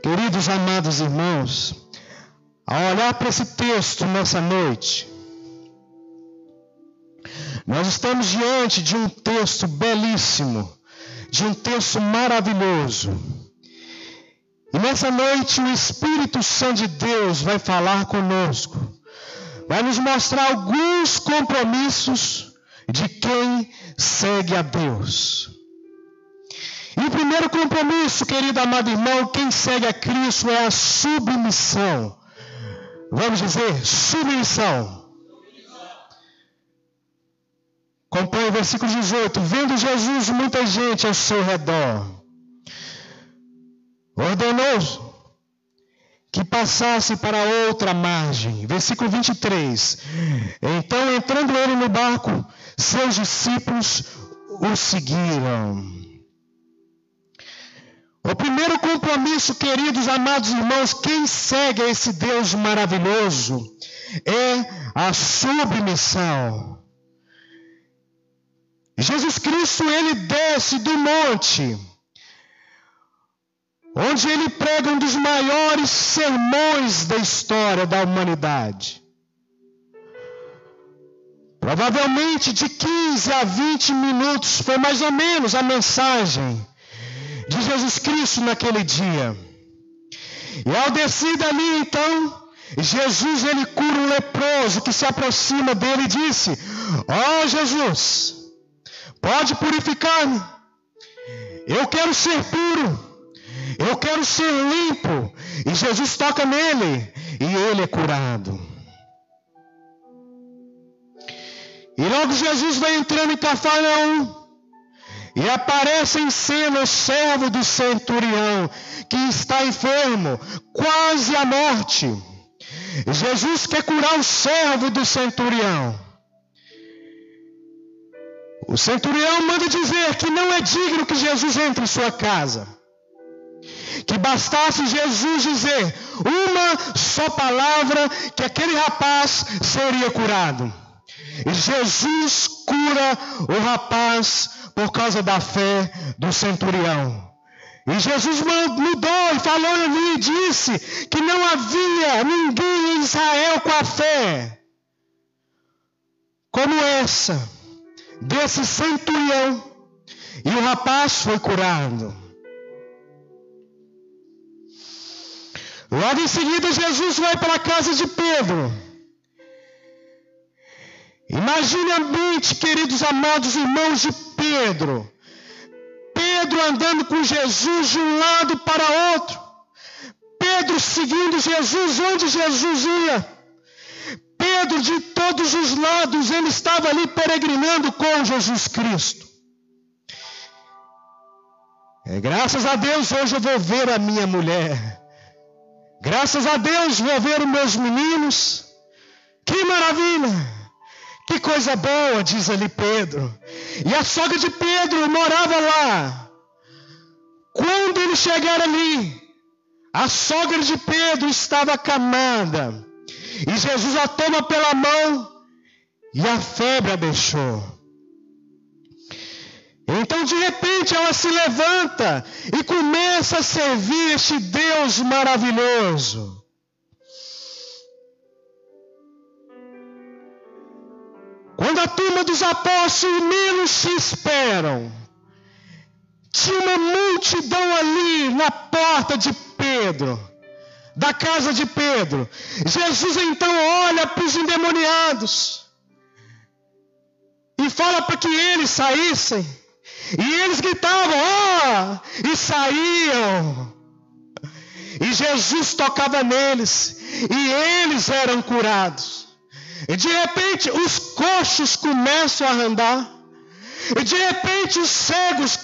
Queridos amados irmãos, ao olhar para esse texto nessa noite, nós estamos diante de um texto belíssimo, de um texto maravilhoso. E nessa noite o Espírito Santo de Deus vai falar conosco, vai nos mostrar alguns compromissos de quem segue a Deus. E o primeiro compromisso, querido amado irmão, quem segue a Cristo é a submissão. Vamos dizer, submissão. Acompanhe o versículo 18. Vendo Jesus muita gente ao seu redor, ordenou que passasse para outra margem. Versículo 23. Então, entrando ele no barco, seus discípulos o seguiram. O primeiro compromisso, queridos amados irmãos, quem segue a esse Deus maravilhoso é a submissão. Jesus Cristo, ele desce do monte, onde ele prega um dos maiores sermões da história da humanidade. Provavelmente de 15 a 20 minutos foi mais ou menos a mensagem de Jesus Cristo naquele dia. E ao descer dali, então, Jesus, ele cura um leproso que se aproxima dele e disse: ó Jesus, pode purificar-me, eu quero ser puro, eu quero ser limpo. E Jesus toca nele e ele é curado. E logo Jesus vai entrando em Cafarnaum e aparece em cena o servo do centurião que está enfermo, quase à morte. Jesus quer curar o servo do centurião. O centurião manda dizer que não é digno que Jesus entre em sua casa, que bastasse Jesus dizer uma só palavra que aquele rapaz seria curado. E Jesus cura o rapaz por causa da fé do centurião. E Jesus mudou e falou ali e disse que não havia ninguém em Israel com a fé como essa desse centurião. E o rapaz foi curado. Logo em seguida, Jesus vai para a casa de Pedro. Imagine a mente, queridos amados irmãos, de Pedro. Pedro andando com Jesus de um lado para outro. Pedro seguindo Jesus onde Jesus ia. Pedro de todos os lados, ele estava ali peregrinando com Jesus Cristo. Graças a Deus hoje eu vou ver a minha mulher. Graças a Deus vou ver os meus meninos. Que maravilha! Que coisa boa, diz ali Pedro. E a sogra de Pedro morava lá. Quando ele chegar ali, a sogra de Pedro estava acamada. E Jesus a toma pela mão e a febre a deixou. Então, de repente, ela se levanta e começa a servir este Deus maravilhoso. Quando a turma dos apóstolos menos se esperam, tinha uma multidão ali na porta de Pedro, da casa de Pedro. Jesus então olha para os endemoniados e fala para que eles saíssem. E eles gritavam, ó, e saíam. E Jesus tocava neles e eles eram curados. E de repente os coxos começam a andar. E de repente os cegos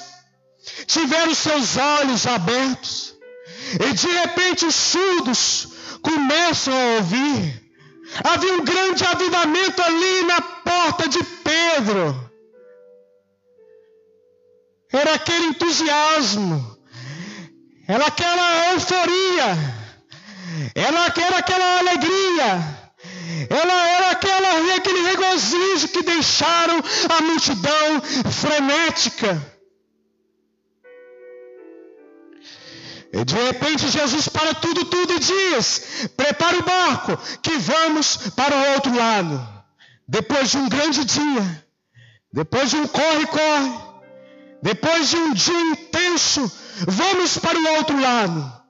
tiveram seus olhos abertos. E de repente os surdos começam a ouvir. Havia um grande avivamento ali na porta de Pedro. Era aquele entusiasmo. Era aquela euforia. Era aquela alegria. Era aquele regozijo que deixaram a multidão frenética. E de repente Jesus para tudo e diz: prepara o barco, que vamos para o outro lado. Depois de um grande dia, depois de um corre-corre, depois de um dia intenso, vamos para o outro lado.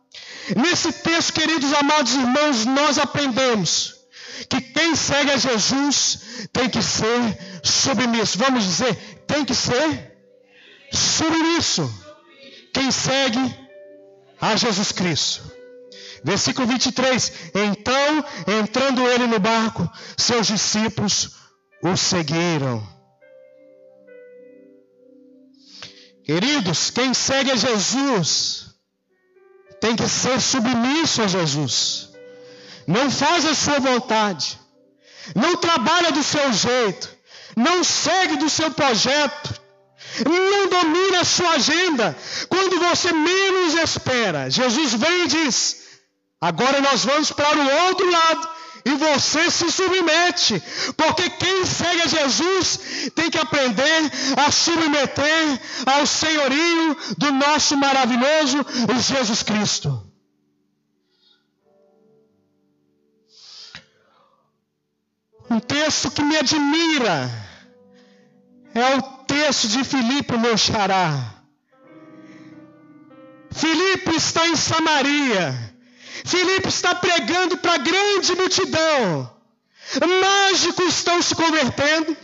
Nesse texto, queridos amados irmãos, nós aprendemos que quem segue a Jesus tem que ser submisso. Vamos dizer, tem que ser submisso. Quem segue a Jesus Cristo. Versículo 23. Então, entrando ele no barco, seus discípulos o seguiram. Queridos, quem segue a Jesus tem que ser submisso a Jesus. Não faz a sua vontade. Não trabalha do seu jeito. Não segue do seu projeto. Não domina a sua agenda. Quando você menos espera, Jesus vem e diz: agora nós vamos para o outro lado. E você se submete. Porque quem segue a Jesus tem que aprender a submeter ao senhorio do nosso maravilhoso Jesus Cristo. Um texto que me admira é o texto de Filipe, meu xará. Filipe está em Samaria. Filipe está pregando para a grande multidão. Mágicos estão se convertendo.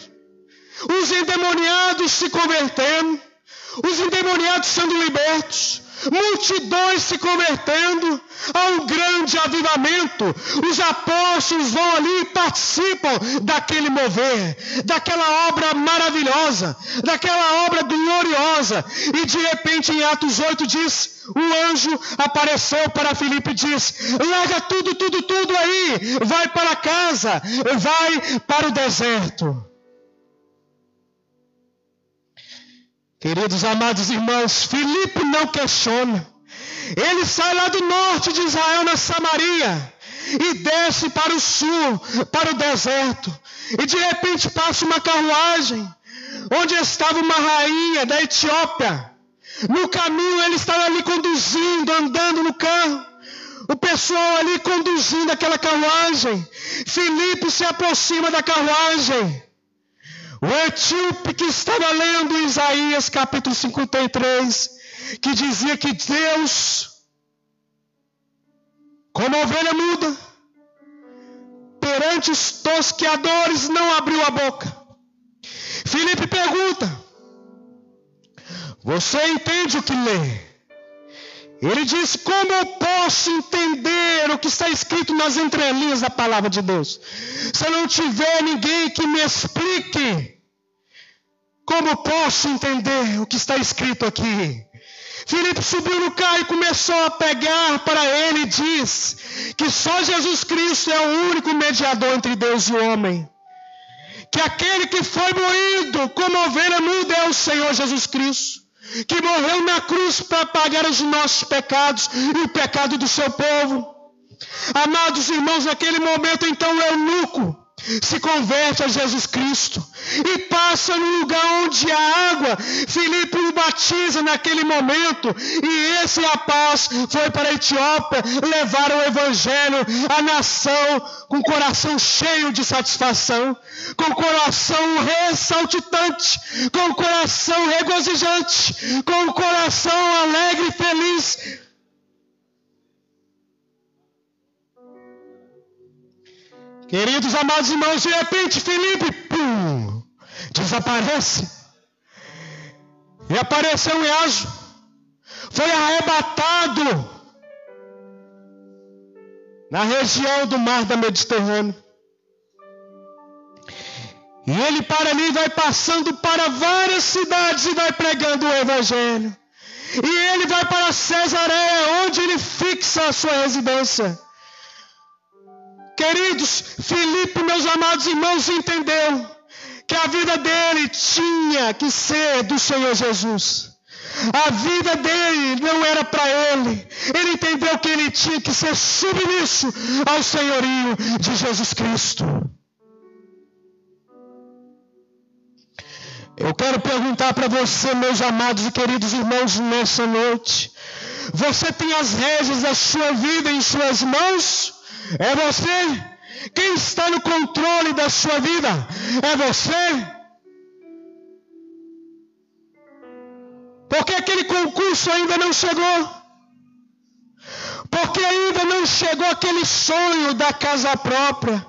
Os endemoniados se convertendo. Os endemoniados sendo libertos. Multidões se convertendo. Há um grande avivamento. Os apóstolos vão ali e participam daquele mover, daquela obra maravilhosa, daquela obra gloriosa. E de repente em Atos 8 diz: o anjo apareceu para Filipe e diz: larga tudo aí, vai para casa, vai para o deserto. Queridos amados irmãos, Filipe não questiona. Ele sai lá do norte de Israel, na Samaria, e desce para o sul, para o deserto. E de repente passa uma carruagem, onde estava uma rainha da Etiópia. No caminho ele estava ali conduzindo, andando no carro. O pessoal ali conduzindo aquela carruagem. Filipe se aproxima da carruagem. O etíope que estava lendo Isaías capítulo 53, que dizia que Deus, como ovelha muda, perante os tosqueadores não abriu a boca. Filipe pergunta: você entende o que lê? Ele diz: como eu posso entender o que está escrito nas entrelinhas da palavra de Deus, se eu não tiver ninguém que me explique? Como eu posso entender o que está escrito aqui? Filipe subiu no carro e começou a pregar para ele e diz que só Jesus Cristo é o único mediador entre Deus e o homem. Que aquele que foi moído como ovelha muda é o Senhor Jesus Cristo, que morreu na cruz para pagar os nossos pecados e o pecado do seu povo. Amados irmãos, naquele momento então o eunuco se converte a Jesus Cristo e passa no lugar onde há água. Filipe o batiza naquele momento, e esse rapaz foi para a Etiópia levar o evangelho à nação com o coração cheio de satisfação, com o coração ressaltitante, com o coração regozijante, com o coração alegre e feliz. Queridos amados irmãos, de repente Filipe, desaparece. E apareceu em Aso. Foi arrebatado na região do mar da Mediterrâneo. E ele para ali vai passando para várias cidades e vai pregando o evangelho. E ele vai para Cesareia, onde ele fixa a sua residência. Queridos, Filipe, meus amados irmãos, entendeu que a vida dele tinha que ser do Senhor Jesus. A vida dele não era para ele. Ele entendeu que ele tinha que ser submisso ao senhorio de Jesus Cristo. Eu quero perguntar para você, meus amados e queridos irmãos, nessa noite: Você tem as rédeas da sua vida em suas mãos? É você? Quem está no controle da sua vida? É você? Porque aquele concurso ainda não chegou. Porque ainda não chegou aquele sonho da casa própria.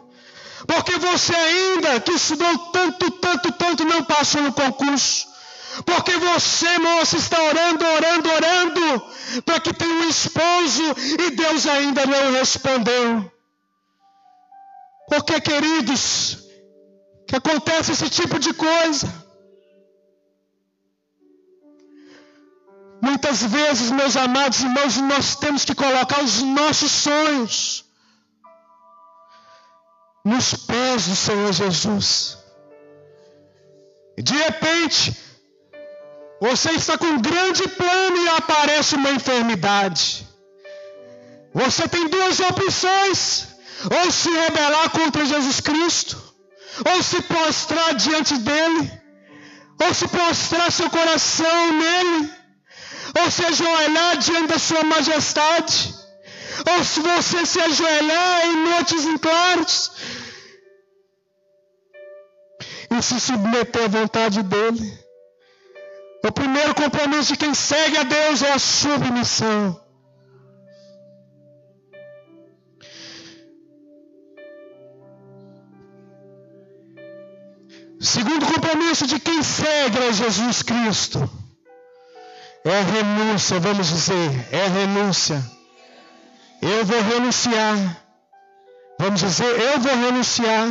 Porque você ainda, que estudou tanto, não passou no concurso. Porque você, moça, está orando, para que tenha um esposo e Deus ainda não respondeu. Porque, queridos, que acontece esse tipo de coisa? Muitas vezes, meus amados irmãos, nós temos que colocar os nossos sonhos nos pés do Senhor Jesus. De repente, você está com um grande plano e aparece uma enfermidade. Você tem duas opções: ou se rebelar contra Jesus Cristo, ou se prostrar diante dele, ou se prostrar seu coração nele, ou se ajoelhar diante da sua majestade, ou se você se ajoelhar em noites em claros e se submeter à vontade dele. O primeiro compromisso de quem segue a Deus é a submissão. O segundo compromisso de quem segue a Jesus Cristo é a renúncia, vamos dizer, é a renúncia. Eu vou renunciar. Vamos dizer, eu vou renunciar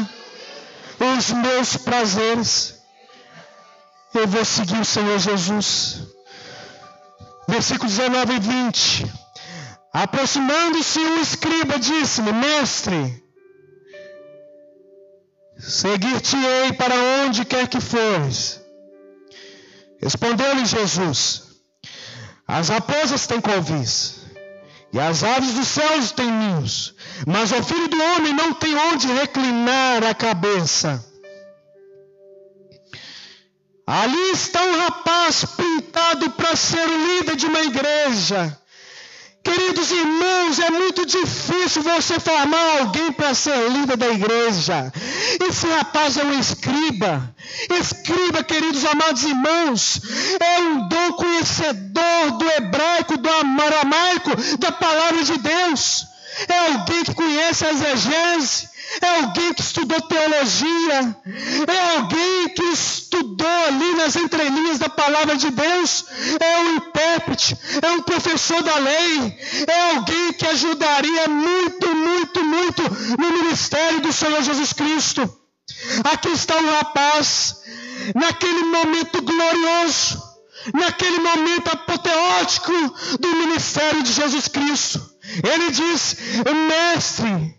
os meus prazeres. Eu vou seguir o Senhor Jesus. Versículos 19 e 20. Aproximando-se um escriba, disse-me: Mestre, seguir-te-ei para onde quer que fores. Respondeu-lhe Jesus: as raposas têm covis, e as aves dos céus têm ninhos, mas o Filho do Homem não tem onde reclinar a cabeça. Ali está um rapaz pintado para ser o líder de uma igreja. Queridos irmãos, é muito difícil você formar alguém para ser líder da igreja. Esse rapaz é um escriba. Escriba, queridos amados irmãos, é um dom conhecedor do hebraico, do aramaico, da palavra de Deus. É alguém que conhece a exegese. É alguém que estudou teologia. É alguém que estudou ali nas entrelinhas da palavra de Deus. É um intérprete. É um professor da lei. É alguém que ajudaria muito no ministério do Senhor Jesus Cristo. Aqui está um rapaz, naquele momento glorioso, naquele momento apoteótico do ministério de Jesus Cristo. Ele diz: Mestre,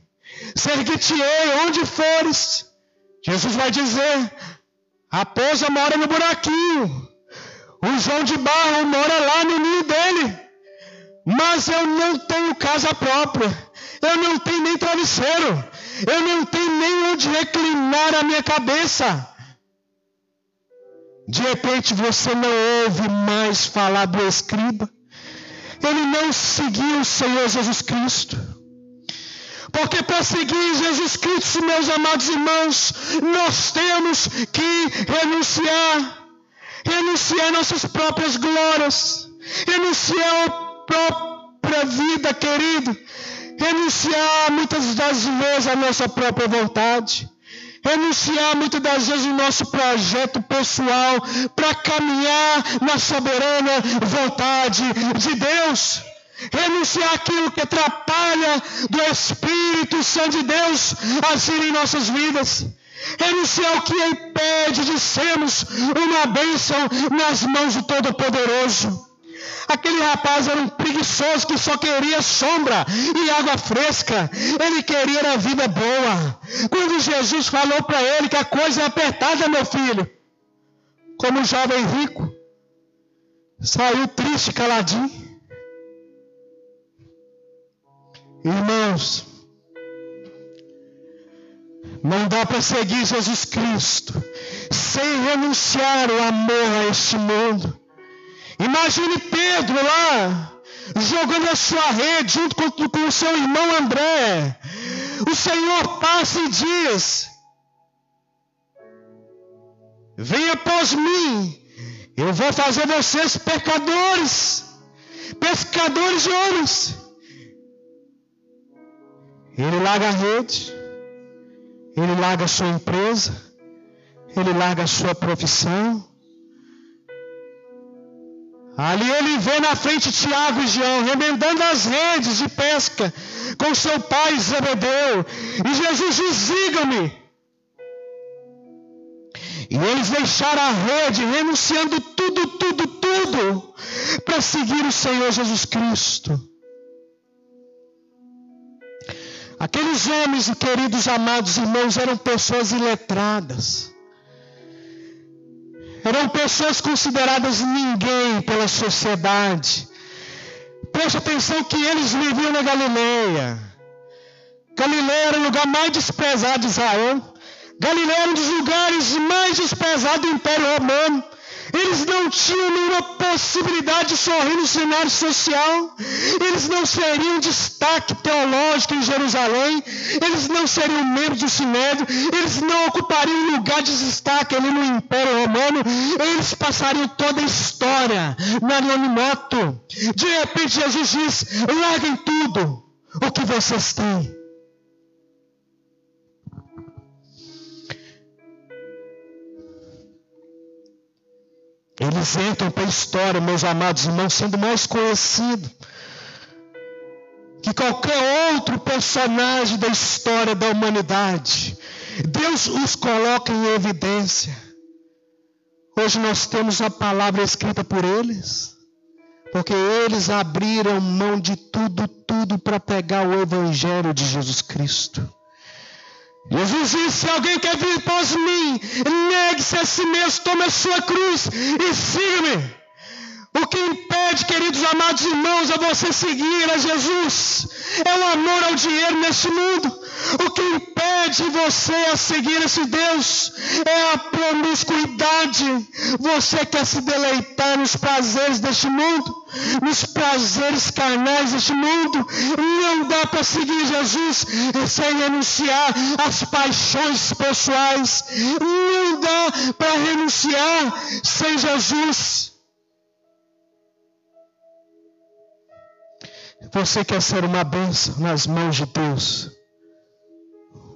seguir-te-ei onde fores. Jesus vai dizer: a raposa mora no buraquinho, o João de Barro mora lá no ninho dele, mas eu não tenho casa própria, eu não tenho nem travesseiro, eu não tenho nem onde reclinar a minha cabeça. De repente você não ouve mais falar do escriba. Ele não seguiu o Senhor Jesus Cristo. Porque para seguir Jesus Cristo, meus amados irmãos, nós temos que renunciar nossas próprias glórias, renunciar a própria vida, querido, renunciar muitas das vezes a nossa própria vontade, renunciar muitas das vezes o nosso projeto pessoal para caminhar na soberana vontade de Deus. Renunciar aquilo que atrapalha do Espírito Santo de Deus agir em nossas vidas. Renunciar o que impede de sermos uma bênção nas mãos do Todo-Poderoso. Aquele rapaz era um preguiçoso que só queria sombra e água fresca. Ele queria a vida boa. Quando Jesus falou para ele que a coisa é apertada, meu filho, como jovem rico, saiu triste, caladinho. Irmãos, não dá para seguir Jesus Cristo sem renunciar o amor a este mundo. Imagine Pedro lá, jogando a sua rede junto com o seu irmão André. O Senhor passa e diz: venha após mim, eu vou fazer vocês pescadores de homens. Ele larga a rede, ele larga a sua empresa, ele larga a sua profissão. Ali ele vê na frente Tiago e João remendando as redes de pesca com seu pai Zebedeu. E Jesus diz: sigam-me. E eles deixaram a rede, renunciando tudo, para seguir o Senhor Jesus Cristo. Aqueles homens, queridos, amados irmãos, eram pessoas iletradas. Eram pessoas consideradas ninguém pela sociedade. Preste atenção que eles viviam na Galileia. Galileia era o lugar mais desprezado de Israel. Galileia era um dos lugares mais desprezados do Império Romano. Eles não tinham nenhuma possibilidade de sorrir no cenário social. Eles não seriam destaque teológico em Jerusalém. Eles não seriam membros do Sinédrio. Eles não ocupariam lugar de destaque ali no Império Romano. Eles passariam toda a história no anonimato. De repente Jesus diz: larguem tudo o que vocês têm. Eles entram para a história, meus amados irmãos, sendo mais conhecido que qualquer outro personagem da história da humanidade. Deus os coloca em evidência. Hoje nós temos a palavra escrita por eles, porque eles abriram mão de tudo para pegar o evangelho de Jesus Cristo. Jesus disse: se alguém quer vir após mim, negue-se a si mesmo, tome a sua cruz e siga-me. O que impede, queridos amados irmãos, a você seguir a Jesus é o amor ao dinheiro neste mundo. O que impede você a seguir esse Deus é a promiscuidade. Você quer se deleitar nos prazeres deste mundo, nos prazeres carnais deste mundo. Não dá para seguir Jesus sem renunciar às paixões pessoais. Não dá para renunciar sem Jesus. Você quer ser uma bênção nas mãos de Deus?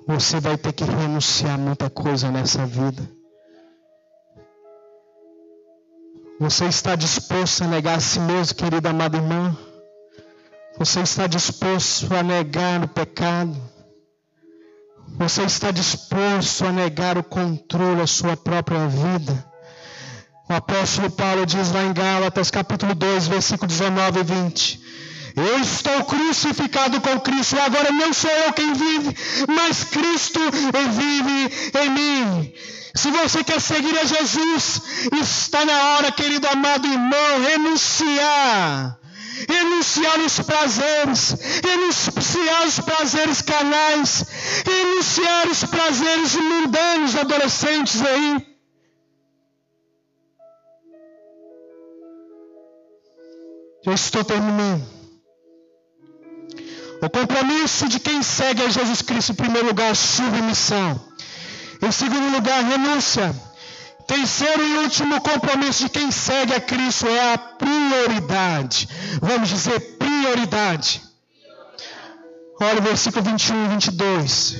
Você vai ter que renunciar a muita coisa nessa vida. Você está disposto a negar a si mesmo, querida amada irmã? Você está disposto a negar o pecado? Você está disposto a negar o controle da sua própria vida? O apóstolo Paulo diz lá em Gálatas, capítulo 2, versículo 19 e 20... eu estou crucificado com Cristo, e agora não sou eu quem vive, mas Cristo vive em mim. Se você quer seguir a Jesus, está na hora, querido amado irmão, renunciar os prazeres, renunciar os prazeres carnais, renunciar os prazeres mundanos adolescentes aí. Já estou terminando. O compromisso de quem segue a Jesus Cristo, em primeiro lugar, submissão. Em segundo lugar, renúncia. Terceiro e último compromisso de quem segue a Cristo é a prioridade. Vamos dizer prioridade. Olha o versículo 21 e 22.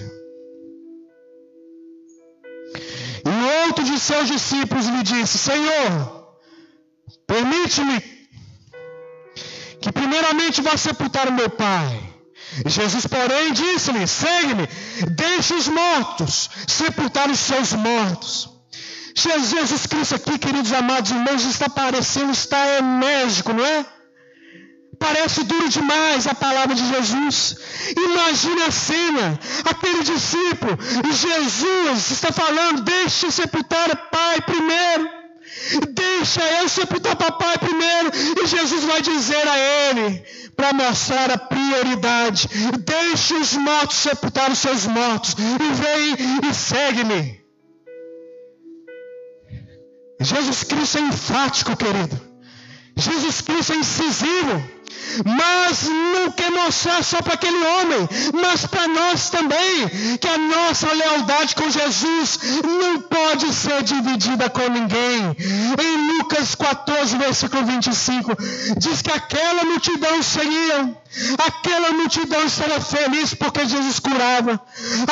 E outro de seus discípulos lhe disse: Senhor, permite-me que primeiramente vá sepultar o meu pai. Jesus, porém, disse-lhe: segue-me, deixe os mortos sepultar os seus mortos. Jesus Cristo aqui, queridos amados irmãos, está enérgico, não é? Parece duro demais a palavra de Jesus. Imagine a cena, aquele discípulo, e Jesus está falando: deixe sepultar o pai primeiro. Deixa eu sepultar papai primeiro. E Jesus vai dizer a ele, para mostrar a prioridade: deixe os mortos sepultar os seus mortos, e vem e segue-me. Jesus Cristo é enfático, querido. Jesus Cristo é incisivo. Mas não quer mostrar só para aquele homem, mas para nós também, que a nossa lealdade com Jesus não pode ser dividida com ninguém. Em Lucas 14, versículo 25, diz que aquela multidão estaria feliz porque Jesus curava.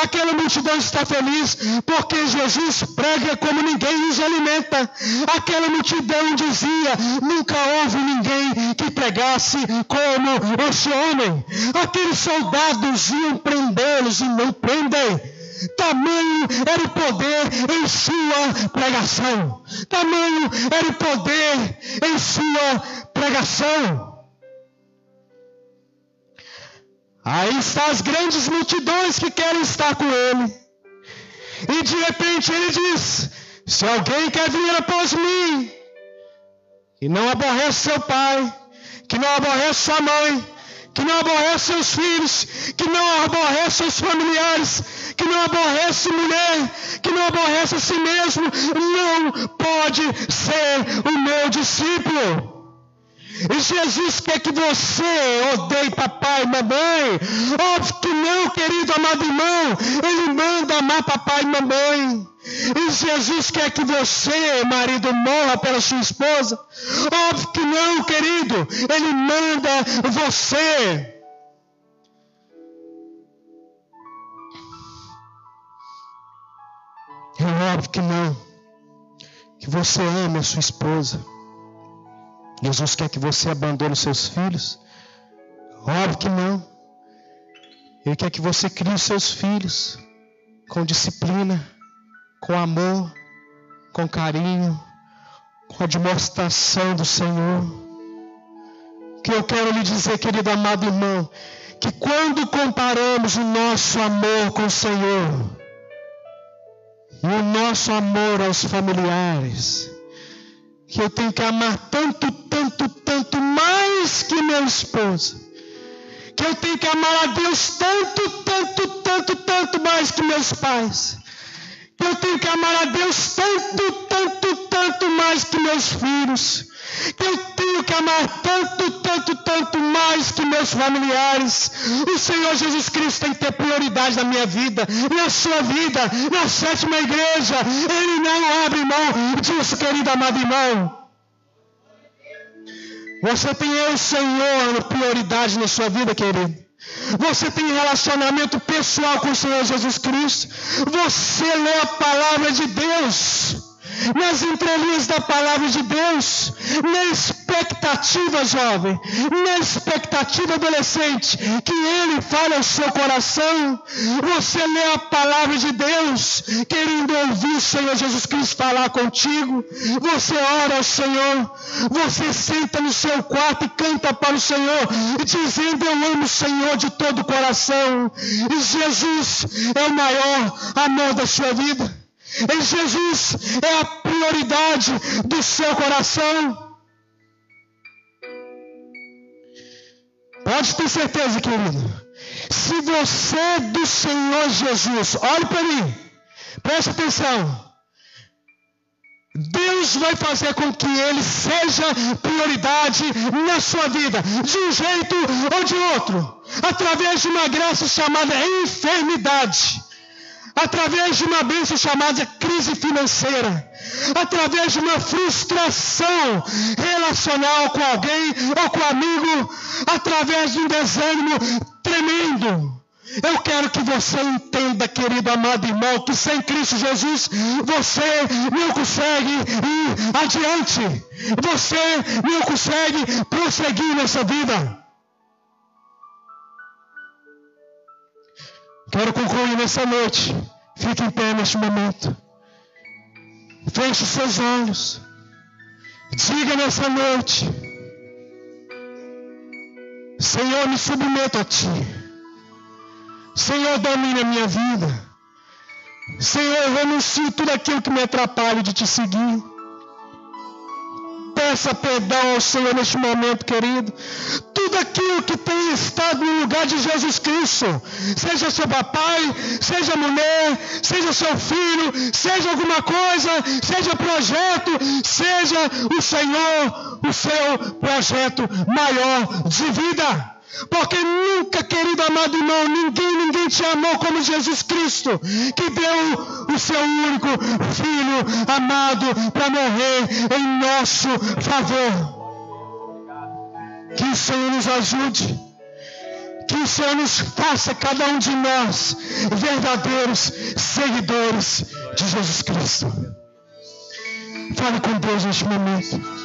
Aquela multidão está feliz porque Jesus prega como ninguém nos alimenta. Aquela multidão dizia: nunca houve ninguém que pregasse como esse homem. Aqueles soldados iam prendê-los e não prendem. Tamanho era o poder em sua pregação. Tamanho era o poder em sua pregação. Aí estão as grandes multidões que querem estar com ele. E de repente ele diz: se alguém quer vir após mim, e não aborrece seu pai, que não aborrece sua mãe, que não aborrece seus filhos, que não aborrece seus familiares, que não aborrece mulher, que não aborrece a si mesmo, não pode ser o meu discípulo. E Jesus quer que você odeie papai e mamãe? Óbvio que não, querido amado irmão. Ele manda amar papai e mamãe. E Jesus quer que você, marido, morra pela sua esposa? Óbvio que não, querido. Ele manda você. É óbvio que não. Que você ame a sua esposa. Jesus quer que você abandone os seus filhos? Óbvio que não. Ele quer que você crie os seus filhos com disciplina, com amor, com carinho, com a demonstração do Senhor. Que eu quero lhe dizer, querido amado irmão, que quando comparamos o nosso amor com o Senhor e o nosso amor aos familiares, que eu tenho que amar tanto mais que meu esposo, que eu tenho que amar a Deus tanto mais que meus pais, que eu tenho que amar a Deus tanto mais que meus filhos, que eu tenho que amar tanto mais que meus familiares. O Senhor Jesus Cristo tem que ter prioridade na minha vida, na sua vida, na sétima igreja. Ele não abre mão disso, querido amado irmão. Você tem o Senhor prioridade na sua vida, querido. Você tem relacionamento pessoal com o Senhor Jesus Cristo. Você lê a palavra de Deus, nas entrelinhas da palavra de Deus, na expectativa, jovem, na expectativa, adolescente, que Ele fale ao seu coração. Você lê a palavra de Deus, querendo ouvir o Senhor Jesus Cristo falar contigo. Você ora ao Senhor, você senta no seu quarto e canta para o Senhor, dizendo: eu amo o Senhor de todo o coração. E Jesus é o maior amor da sua vida. E Jesus é a prioridade do seu coração. Pode ter certeza, querido. Se você é do Senhor Jesus, olhe para mim, preste atenção. Deus vai fazer com que Ele seja prioridade na sua vida, de um jeito ou de outro, através de uma graça chamada enfermidade, através de uma bênção chamada crise financeira, através de uma frustração relacional com alguém ou com um amigo, através de um desânimo tremendo. Eu quero que você entenda, querido amado irmão, que sem Cristo Jesus você não consegue ir adiante, você não consegue prosseguir nessa vida. Quero concluir nessa noite. Fique em pé neste momento. Feche seus olhos. Diga nessa noite: Senhor, me submeto a Ti. Senhor, domine a minha vida. Senhor, eu renuncio tudo aquilo que me atrapalha de Te seguir. Peça perdão ao Senhor neste momento, querido. Tudo aquilo que tem estado no lugar de Jesus Cristo, seja seu papai, seja mulher, seja seu filho, seja alguma coisa, seja projeto, seja o Senhor o seu projeto maior de vida. Porque nunca, querido amado irmão, ninguém te amou como Jesus Cristo, que deu o seu único Filho amado para morrer em nosso favor. Que o Senhor nos ajude, que o Senhor nos faça, cada um de nós, verdadeiros seguidores de Jesus Cristo. Fale com Deus neste momento.